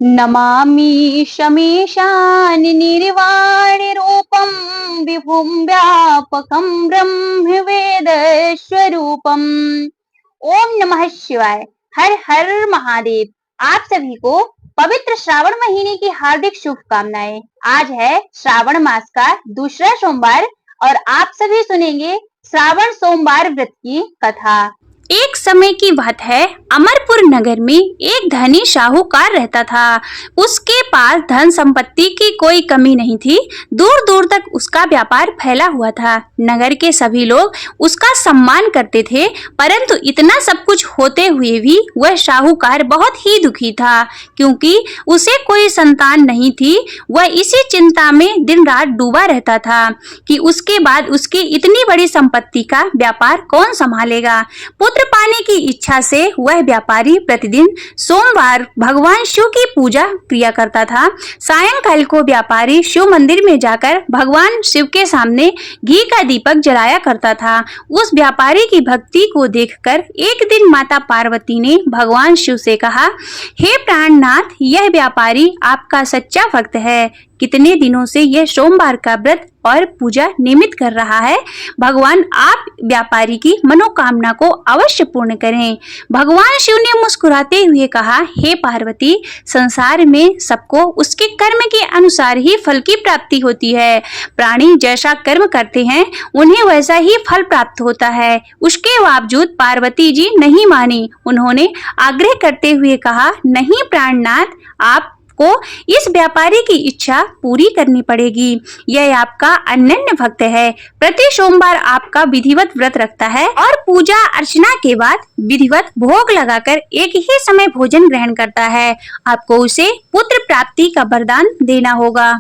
नमामि शमेशान निर्वाणरूपं विभुं व्यापकं ब्रह्मवेद स्वरूपम। ओम नमः शिवाय। हर हर महादेव। आप सभी को पवित्र श्रावण महीने की हार्दिक शुभकामनाएं। आज है श्रावण मास का दूसरा सोमवार और आप सभी सुनेंगे श्रावण सोमवार व्रत की कथा। एक समय की बात है, अमरपुर नगर में एक धनी साहूकार रहता था। उसके पास धन संपत्ति की कोई कमी नहीं थी। दूर दूर तक उसका व्यापार फैला हुआ था। नगर के सभी लोग उसका सम्मान करते थे, परंतु इतना सब कुछ होते हुए भी वह साहूकार बहुत ही दुखी था, क्योंकि उसे कोई संतान नहीं थी। वह इसी चिंता में दिन रात डूबा रहता था कि उसके बाद उसकी इतनी बड़ी संपत्ति का व्यापार कौन संभालेगा। पुत्र पाने की इच्छा से वह व्यापारी प्रतिदिन सोमवार भगवान शिव की पूजा किया करता था। सायंकाल को व्यापारी शिव मंदिर में जाकर भगवान शिव के सामने घी का दीपक जलाया करता था। उस व्यापारी की भक्ति को देखकर एक दिन माता पार्वती ने भगवान शिव से कहा, हे प्राणनाथ, यह व्यापारी आपका सच्चा भक्त है। कितने दिनों से यह सोमवार का व्रत और पूजा नियमित कर रहा है। भगवान आप व्यापारी की मनोकामना को अवश्य पूर्ण करें। भगवान शिव ने मुस्कुराते हुए कहा, हे पार्वती, संसार में सबको उसके कर्म के अनुसार ही फल की प्राप्ति होती है। प्राणी जैसा कर्म करते हैं उन्हें वैसा ही फल प्राप्त होता है। उसके बावजूद पार्वती जी नहीं मानी। उन्होंने आग्रह करते हुए कहा, नहीं प्राणनाथ, आप को इस व्यापारी की इच्छा पूरी करनी पड़ेगी। यह आपका अनन्य भक्त है। प्रति सोमवार आपका विधिवत व्रत रखता है और पूजा अर्चना के बाद विधिवत भोग लगाकर एक ही समय भोजन ग्रहण करता है। आपको उसे पुत्र प्राप्ति का वरदान देना होगा।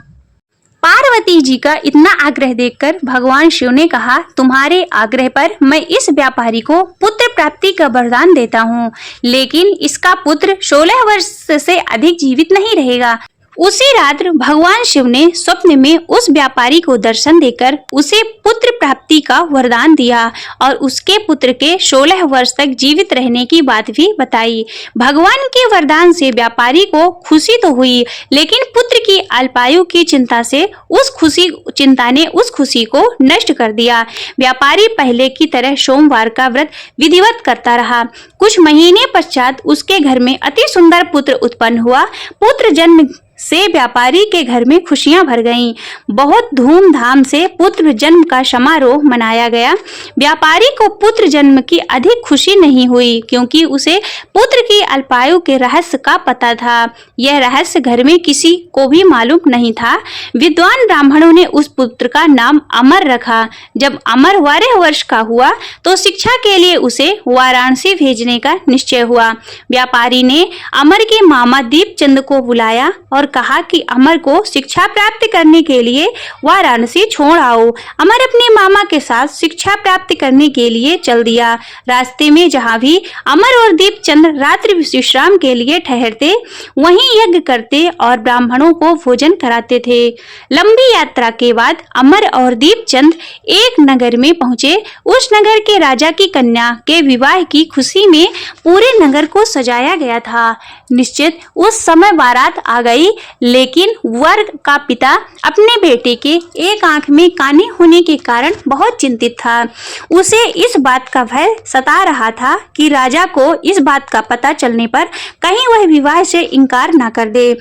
पार्वती जी का इतना आग्रह देखकर भगवान शिव ने कहा, तुम्हारे आग्रह पर मैं इस व्यापारी को पुत्र प्राप्ति का वरदान देता हूँ, लेकिन इसका पुत्र 16 वर्ष से अधिक जीवित नहीं रहेगा। उसी रात्र भगवान शिव ने स्वप्न में उस व्यापारी को दर्शन देकर उसे पुत्र प्राप्ति का वरदान दिया और उसके पुत्र के 16 वर्ष तक जीवित रहने की बात भी बताई। भगवान के वरदान से व्यापारी को खुशी तो हुई, लेकिन पुत्र की अल्पायु की चिंता ने उस खुशी को नष्ट कर दिया। व्यापारी पहले की तरह सोमवार का व्रत विधिवत करता रहा। कुछ महीने पश्चात उसके घर में अति सुंदर पुत्र उत्पन्न हुआ। पुत्र जन्म से व्यापारी के घर में खुशियां भर गईं। बहुत धूमधाम से पुत्र जन्म का समारोह मनाया गया। व्यापारी को पुत्र जन्म की अधिक खुशी नहीं हुई, क्योंकि उसे पुत्र की अल्पायु के रहस्य का पता था। यह रहस्य घर में किसी को भी मालूम नहीं था। विद्वान ब्राह्मणों ने उस पुत्र का नाम अमर रखा। जब अमर 12 वर्ष का हुआ तो शिक्षा के लिए उसे वाराणसी भेजने का निश्चय हुआ। व्यापारी ने अमर के मामा दीपचंद को बुलाया और कहा कि अमर को शिक्षा प्राप्त करने के लिए वाराणसी छोड़ आओ। अमर अपने मामा के साथ शिक्षा प्राप्त करने के लिए चल दिया। रास्ते में जहाँ भी अमर और दीपचंद रात्रि विश्राम के लिए ठहरते, वहीं यज्ञ करते और ब्राह्मणों को भोजन कराते थे। लंबी यात्रा के बाद अमर और दीपचंद एक नगर में पहुंचे। उस नगर के राजा की कन्या के विवाह की खुशी में पूरे नगर को सजाया गया था। निश्चित उस समय बारात आ गई, लेकिन वर का पिता अपने बेटे के एक आंख में काने होने के कारण बहुत चिंतित था। उसे इस बात का भय सता रहा था कि राजा को इस बात का पता चलने पर कहीं वह विवाह से इनकार न कर दे।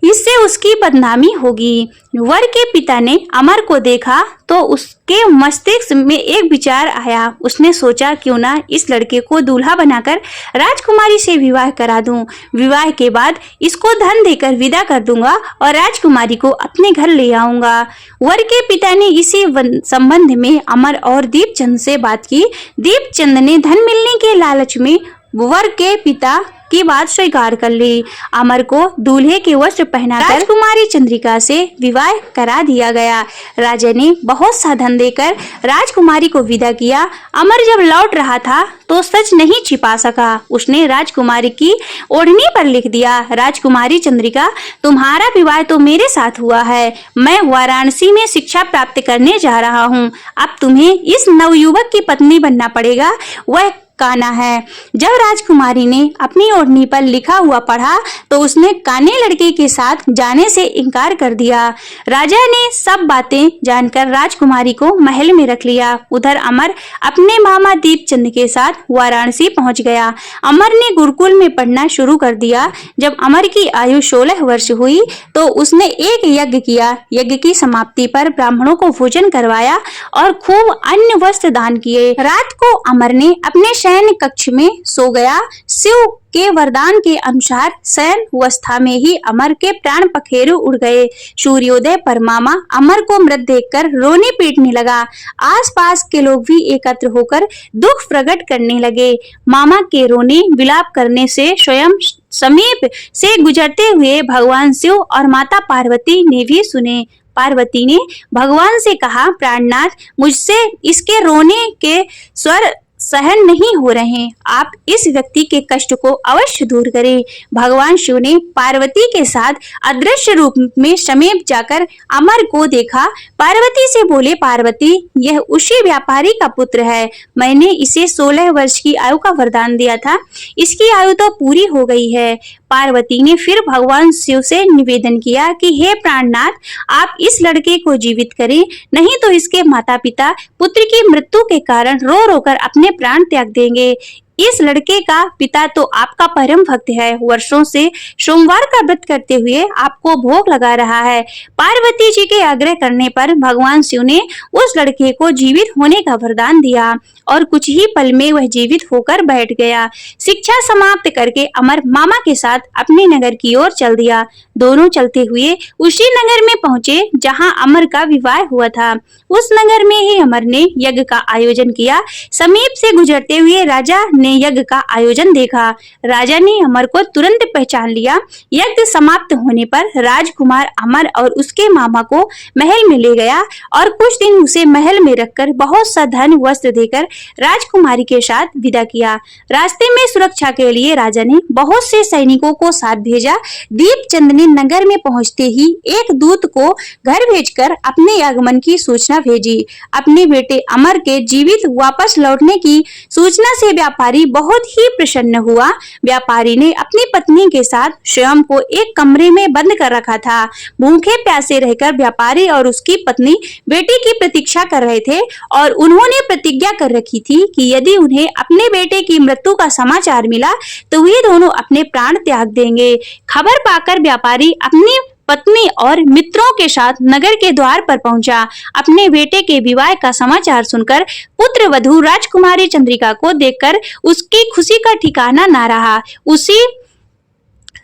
इससे उसकी बदनामी होगी। वर के पिता ने अमर को देखा तो उसके मस्तिष्क में एक विचार आया। उसने सोचा, क्यों ना इस लड़के को दूल्हा बनाकर राजकुमारी से विवाह करा दूं। विवाह के बाद इसको धन देकर विदा कर दूंगा और राजकुमारी को अपने घर ले आऊंगा। वर के पिता ने इसी संबंध में अमर और दीपचंद से बात की। दीपचंद ने धन मिलने के लालच में वर के पिता की बात स्वीकार कर ली। अमर को दूल्हे के वस्त्र पहनाकर राजकुमारी चंद्रिका से विवाह करा दिया गया। राजा ने बहुत सा धन देकर राजकुमारी को विदा किया। अमर जब लौट रहा था तो सच नहीं छिपा सका। उसने राजकुमारी की ओढ़नी पर लिख दिया, राजकुमारी चंद्रिका, तुम्हारा विवाह तो मेरे साथ हुआ है। मैं वाराणसी में शिक्षा प्राप्त करने जा रहा हूँ। अब तुम्हें इस नवयुवक की पत्नी बनना पड़ेगा। वह काना है। जब राजकुमारी ने अपनी ओढ़नी पर लिखा हुआ पढ़ा तो उसने काने लड़के के साथ जाने से इनकार कर दिया। राजा ने सब बातें जानकर राजकुमारी को महल में रख लिया। उधर अमर अपने मामा दीपचंद के साथ वाराणसी पहुंच गया। अमर ने गुरुकुल में पढ़ना शुरू कर दिया। जब अमर की आयु 16 वर्ष हुई तो उसने एक यज्ञ किया। यज्ञ की समाप्ति पर ब्राह्मणों को भोजन करवाया और खूब अन्न वस्त्र दान किए। रात को अमर ने अपने शयन कक्ष में सो गया। शिव के वरदान के अनुसार शयन अवस्था में ही अमर के प्राण पखेरु उड़ गए। सूर्योदय पर मामा अमर को मृत देखकर रोने पीटने लगा। आसपास के लोग भी एकत्र होकर दुख प्रकट करने लगे। मामा के रोने विलाप करने से स्वयं समीप से गुजरते हुए भगवान शिव और माता पार्वती ने भी सुने। पार्वती ने भगवान से कहा, प्राणनाथ, मुझसे इसके रोने के स्वर सहन नहीं हो रहे, आप इस व्यक्ति के कष्ट को अवश्य दूर करें। भगवान शिव ने पार्वती के साथ अदृश्य रूप में समीप जाकर अमर को देखा। पार्वती से बोले, पार्वती, यह उसी व्यापारी का पुत्र है। मैंने इसे 16 वर्ष की आयु का वरदान दिया था, इसकी आयु तो पूरी हो गई है। पार्वती ने फिर भगवान शिव से निवेदन किया कि हे प्राणनाथ, आप इस लड़के को जीवित करें, नहीं तो इसके माता पिता पुत्र की मृत्यु के कारण रो रो कर अपने प्राण त्याग देंगे। इस लड़के का पिता तो आपका परम भक्त है, वर्षों से सोमवार का व्रत करते हुए आपको भोग लगा रहा है। पार्वती जी के आग्रह करने पर भगवान शिव ने उस लड़के को जीवित होने का वरदान दिया और कुछ ही पल में वह जीवित होकर बैठ गया। शिक्षा समाप्त करके अमर मामा के साथ अपने नगर की ओर चल दिया। दोनों चलते हुए उसी नगर में पहुंचे जहां अमर का विवाह हुआ था। उस नगर में ही अमर ने यज्ञ का आयोजन किया। समीप से गुजरते हुए राजा ने यज्ञ का आयोजन देखा। राजा ने अमर को तुरंत पहचान लिया। यज्ञ समाप्त होने पर राजकुमार अमर और उसके मामा को महल में ले गया और कुछ दिन उसे महल में रखकर बहुत सा धन वस्त्र देकर राजकुमारी के साथ विदा किया। रास्ते में सुरक्षा के लिए राजा ने बहुत से सैनिकों को साथ भेजा। दीपचंद ने नगर में पहुंचते ही एक दूत को घर भेजकर अपने आगमन की सूचना भेजी। अपने बेटे अमर के जीवित वापस लौटने की सूचना से व्यापारी बहुत ही प्रसन्न हुआ। व्यापारी ने अपनी पत्नी के साथ स्वयं को एक कमरे में बंद कर रखा था। भूखे प्यासे रहकर व्यापारी और उसकी पत्नी बेटे की प्रतीक्षा कर रहे थे और उन्होंने प्रतिज्ञा कर रखी थी कि यदि उन्हें अपने बेटे की मृत्यु का समाचार मिला तो वे दोनों अपने प्राण त्याग देंगे। खबर पाकर व्यापारी अपनी पत्नी और मित्रों के साथ नगर के द्वार पर पहुंचा। अपने बेटे के विवाह का समाचार सुनकर पुत्र वधू राजकुमारी चंद्रिका को देखकर उसकी खुशी का ठिकाना ना रहा। उसी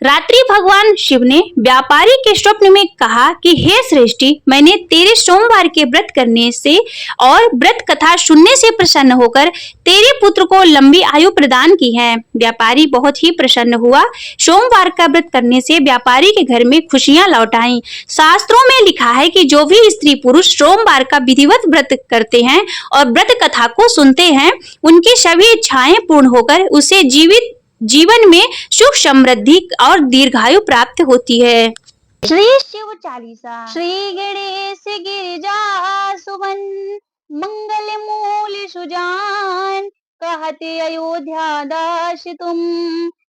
रात्रि भगवान शिव ने व्यापारी के स्वप्न में कहा कि हे श्रेष्ठी, मैंने तेरे सोमवार के व्रत करने से और व्रत कथा सुनने से प्रसन्न होकर तेरे पुत्र को लंबी आयु प्रदान की है। व्यापारी बहुत ही प्रसन्न हुआ। सोमवार का व्रत करने से व्यापारी के घर में खुशियां लौट आईं। शास्त्रों में लिखा है कि जो भी स्त्री पुरुष सोमवार का विधिवत व्रत करते हैं और व्रत कथा को सुनते हैं, उनकी सभी इच्छाएं पूर्ण होकर उसे जीवन में सुख समृद्धि और दीर्घायु प्राप्त होती है। श्री शिव चालीसा। श्री गणेश गिरिजा सुमन, मंगल मूल सुजान, कहते अयोध्या दास तुम,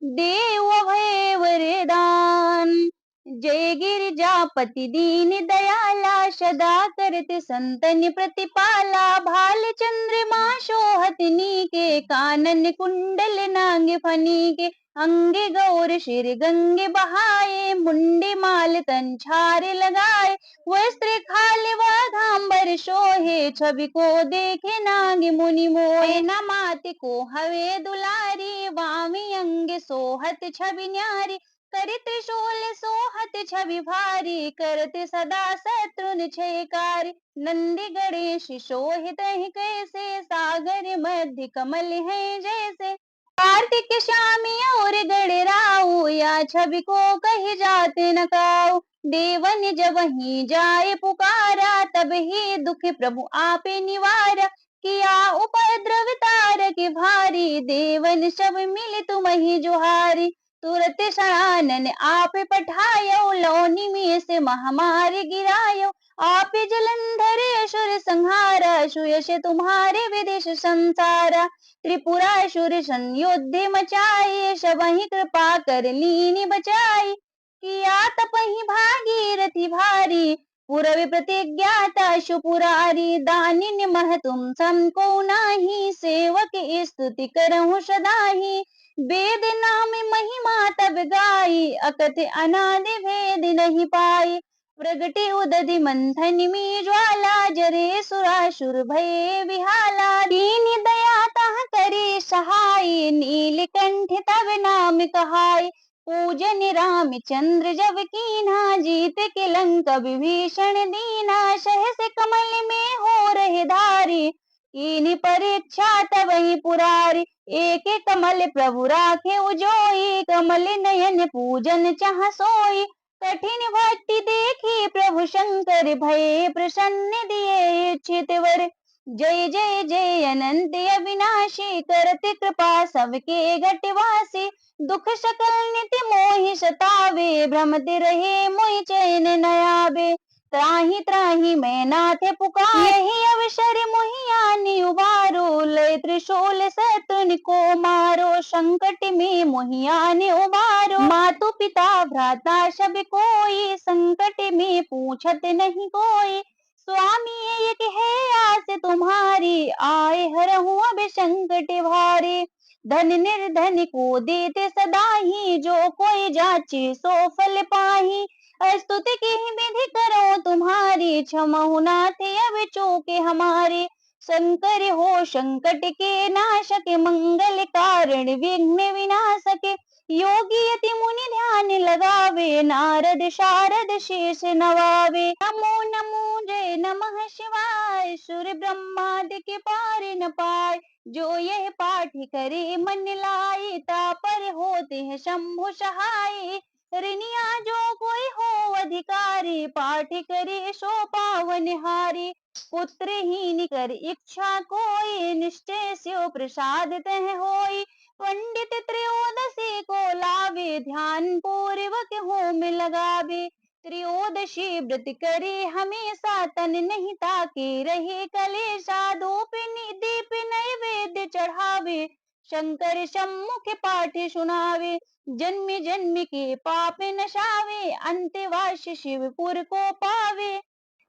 देव भय वरदान। जय गिरिजापति दीन दयाला, सदा करत संतन प्रतिपाला। भाल चंद्रमा शोहत नीके, कानन कुंडल नाग फनीके। अंगे गौर शिर गंगे बहाए, मुंडे माल तन छार लगाए। वस्त्र खाल वाघांबर शोहे, छवि को देखे नाग मुनि मोहे। न मात को हवे दुलारी, वामी अंग सोहत छवि न्यारी। कर त्रिशूल सोहत छवि भारी, करत सदा शत्रुन छयकारी। नंदी गणेश शोहित कैसे, सागर मध्य कमल है जैसे। कार्तिक श्यामी और गणराऊ, या छवि को कही जाते न काऊ। देवन जब ही जाए पुकारा, तब ही दुख प्रभु आपे निवारा। किया उपद्रव तारक भारी, देवन सब मिल तुम ही जुहारी। तुरत शरानन आप पठायो, लौनी में से महामारी गिरायो। आप जलंधर असुर संहारा, सुयश तुम्हारे विदेश संसारा। त्रिपुरासुर संयुद्ध मचाई, सबहि कृपा कर लीनी बचाई। किया तपहि भागीरथी भारी, पूरबी प्रतिज्ञाता सुपुरारी। दानिनि मह तुम समको नाही, सेवक स्तुति करहु सदाहि। वेद नाम महिमा तब गाई, अकथ अनादि भेद नहीं पाई। प्रगटे उदधि मंथन में ज्वाला, जरे सुरासुर भये विहाला। दीन दया तह करे सहाय, नीलकंठ तब नाम कहाय। पूजन रामचंद्र जब कीन्हा, जीत के लंका विभीषण दीना। सहस कमल में हो रहे धारी, कीन्ही परीक्षा तबहि पुरारी। एक कमल प्रभु राखे उजोई, कमल नयन पूजन चाह सोई। कठिन भक्ति देखी प्रभु शंकर, भये प्रसन्न दिए इच्छित वर। जय जय जय अनंत अविनाशी, करत कृपा सबके घटवासी। दुख सकल निति मोहि सतावे, भ्रमति रहे मोहि चैन न आवे। त्राहि त्राहि मैं नाथ पुकार, यही अवसर मोहि आनि उबारो। लय त्रिशूल शत्रुन को मारो, संकट में मोहि आनि उबारो। मातु पिता भ्राता सब कोई, संकट में पूछत नहीं कोई। स्वामी एक है आस तुम्हारी, आए हरहु अब संकट भारी। धन निर्धन को देते सदा ही, जो कोई जाचे सो फल पाही। स्तुति की विधि करो तुम्हारी, क्षमहु नाथ अब चूके हमारी। शंकर हो संकट के नाशक, मंगल कारण विघ्न विनाशक। योगी यति मुनि ध्यान लगावे, नारद शारद शीस नवावे। नमो नमो जय नमः शिवाय, सुर ब्रह्मादि के पार न पाए। जो यह पाठ करे मन लाई, तापर होते हैं शंभु सहाय। ऋणिया जो कोई हो अधिकारी, पाठ करे सो पावन हारी। पुत्रहीन कर इच्छा कोई, निश्चय स्यो प्रसाद तह होई। पंडित त्रयोदशी को लावे, ध्यान पूर्वक होम लगावे। त्रयोदशी व्रत करे हमेशा, तन नहीं ताके रहे कलेशा। दीप नैवेद्य चढ़ावे, शंकर सम्मुख पाठ सुनावे। जन्म जन्म के पाप नशावे, अंतवास शिवपुर को पावे।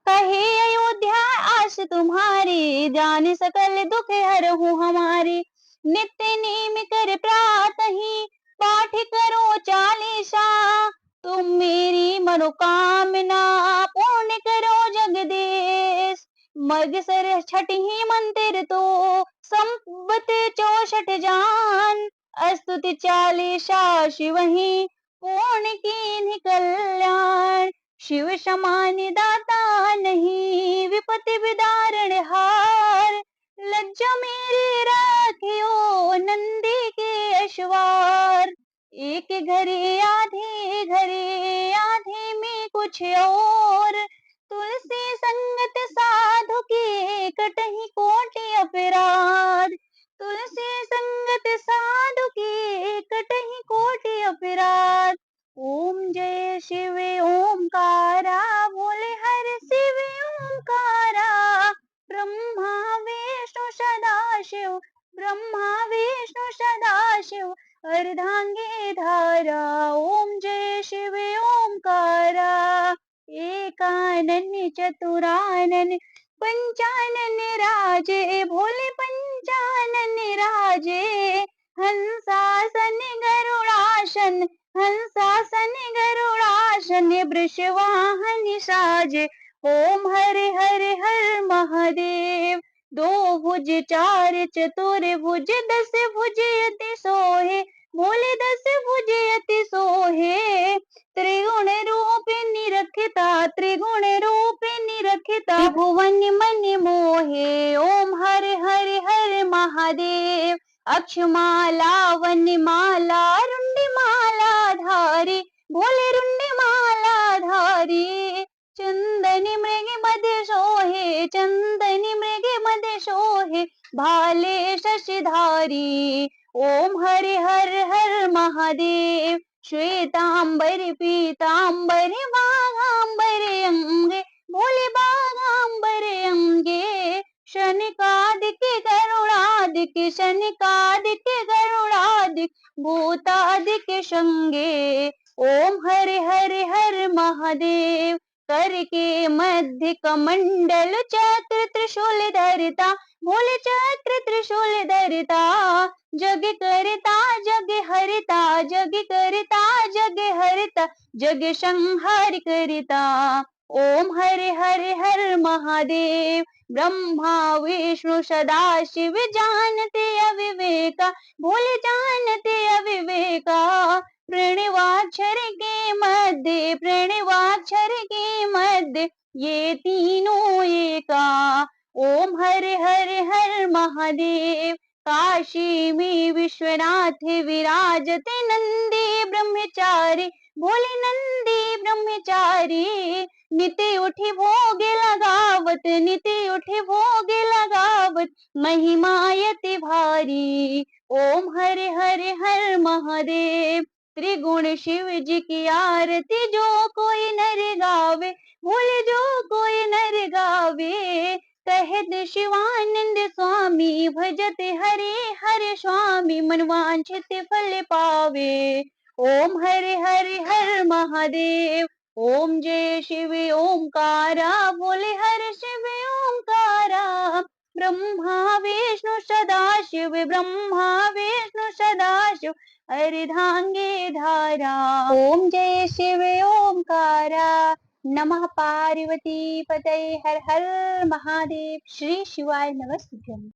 कहे अयोध्या आस तुम्हारी, जान सकल दुख हरहु हमारी। नित्य नेम कर प्रातहि, पाठ करो चालीसा। तुम मेरी मनोकामना, पूर्ण करो जगदीश। मगसर छठी मंत्र तो, संबत 64 जान। स्तुति चालीसा शिवहि, पूर्ण कीन्ही कल्याण। शिव समान दाता नहीं, विपत्ति विदारण हार। लज्जा मेरी राखियो, नंदी के अश्वार। एक घरे आधे में कुछ और। तुलसी संगत साधु की, कटहि कोटि अपराध। तुलसी संगत साधु की, कटहि कोटि अपराध। ओम जय शिव ओंकारा, बोले हर शिव ओंकारा। ब्रह्मा विष्णु सदा शिव, ब्रह्मा विष्णु सदा शिव। अर्धांगे धारा, ओम जय शिव ओंकारा। एकानन चतुरानन, पंचानन राजे, भोले पंचानन राजे। हंसासन गरुड़ासन, हंसासन गरुड़ासन। वृषवाहन साजे, ओम हरे हरे हर महादेव। दो भुज चार चतुर भुज, 10 भुज अति सोहे। भोले 10 भुज अति सोहे। त्रिगुण रूप निरखता, त्रिगुण रूप निरखता। त्रिभुवन मन मोहे, ओम हरे हरे हर महादेव। अक्षमाला वनमाला, रुंडमाला धारी। भोले रुंडमाला धारी। चंदन मृग मद सोहे, चंदन मृग मद सोहे। भाले शशधारी, ओम हरे हर हर महादेव। श्वेतांबर पीतांबर बाघांबर अंगे, बोले बागांबर अंगे शनिकादिक गरुड़ादिक शनिकादिक गरुड़ादिक भूतादिक शंगे ओम हरे हरे हर महादेव करके मध्य कमंडल चक्र त्रिशूल धरता बोले चक्र त्रिशूल धरता जग करता जग हरता जग करता जग हरता जग संहार करता ओम हरे हरे हर महादेव ब्रह्मा विष्णु सदा शिव जानते अविवेका भोले जानते अविवेका प्रणवाक्षर के मध्य प्रणवाक्षर के मध्य ये तीनों एका ओम हरे हरे हर महादेव काशी में विश्वनाथ विराजते नंदी ब्रह्मचारी बोले नंदी ब्रह्मचारी नित्य उठी भोग लगावत नित्य उठी भोग लगावत महिमायति भारी ओम हरे हरे हर महादेव त्रिगुण शिव जी की आरती जो कोई नर गावे बोले जो कोई नर गावे कहत शिवानंद स्वामी भजते हरे हरे स्वामी मनवांछित फल पावे ओम हरे हरे हर महादेव ओम जय शिव ओंकारा बोले हर शिव ओंकारा ब्रह्मा विष्णु सदा शिव ब्रह्मा विष्णु सदा शिव अर्धांगे धारा ओम जय शिव ओंकारा नमः पार्वती पतये हर हर महादेव श्री शिवाय नमस्तुभ्यं।